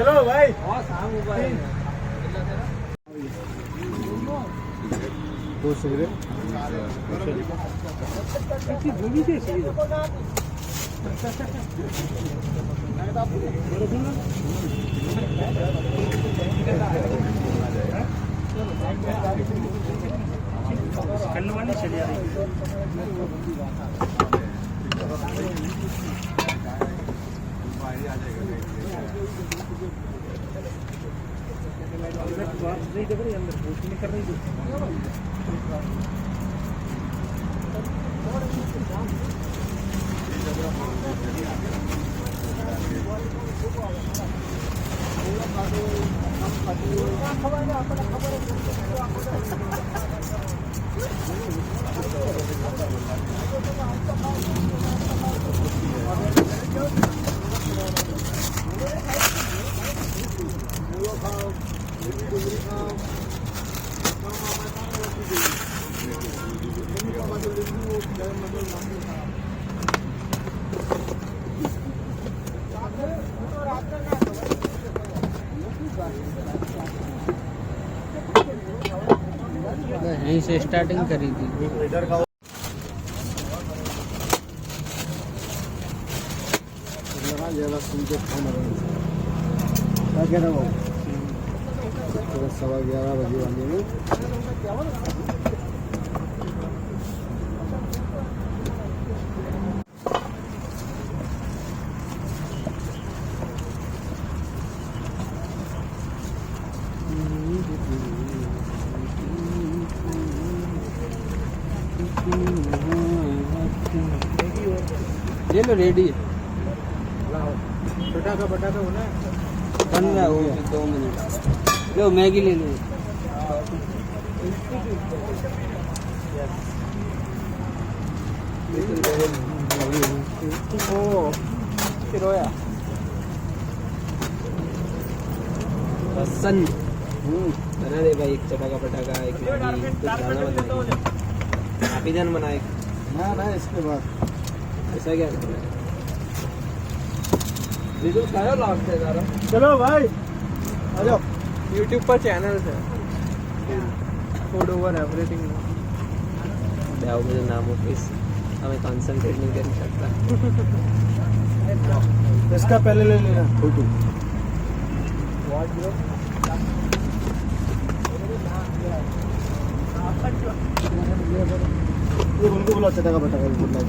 चलो भाई दो सिगरेट वाली चली आ रही अंदर कर रही यहीं से स्टार्टिंग करी थी। इधर का ज्यादा सुन के फोन क्या कह रहा हूँ 11:15 बजे वाले में ये लो रेडी पटाखा पटाखा होना बन रहा हो 2 मिनट लो मैगी ले लो रोया रसन बना दे भाई एक चटाका पटाखा एक मैगी कुछ खाना बनाए आप ही जान बनाए ना इसके बाद ऐसा क्या करना है बिल्कुल खाया लास्ट है ज़रा चलो भाई आ जाओ YouTube पर चैनल है फूड ओवर एवरीथिंग जाओ मुझे नाम ऑफिस हमें कंसंट्रेट नहीं कर सकता इसका पहले ले लेना फोटो ये उनको बोला चटाका पटाखा बोलना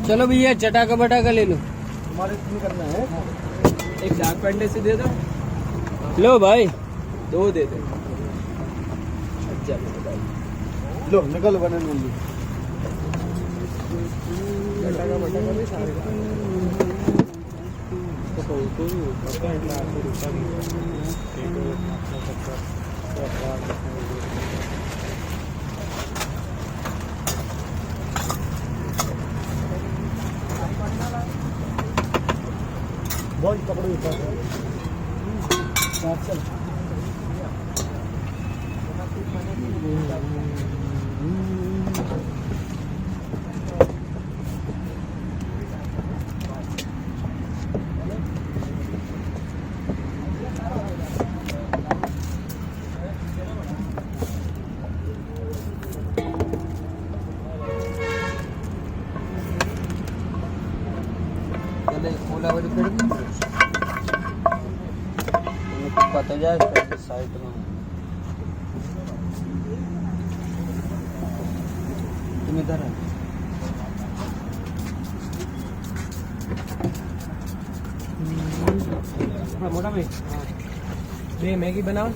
चलो भैया चटाका पटाखा ले लो हमारे नहीं करना है एक डाक पेंडे से दे दो लो भाई 2 दे दो अच्छा भाई लो निकल बने मूली चटाका पटाखा भी सारे बहुत पकड़ो ऊपर चल ओला वाली पेड़ पता जाए साइड में तुम इधर है मोटा भाई 2 मैगी बनाओ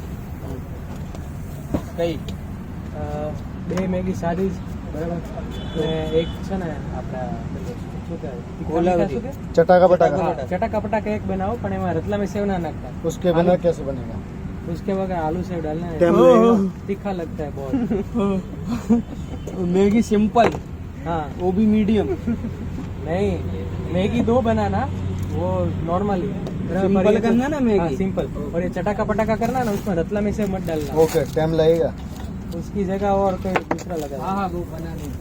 कई 2 मैगी सादी बराबर एक છે ને આપડા चटाका पटाखा चटाका पटाखा एक बनाओ पण एમાં रतला में सेव ना नाखता उसके बिना कैसे बनेगा उसके बगैर आलू सेव डालना है तीखा लगता है बहुत मैगी सिंपल हाँ वो भी मीडियम नहीं मैगी 2 बनाना वो नॉर्मली सिंपल करना ना मैगी सिंपल और ये चटाका पटाखा करना ना उसमें रतला में सेव मत डालना ओके टाइम लगेगा उसकी जगह और कोई दूसरा लगा हाँ वो बना नहीं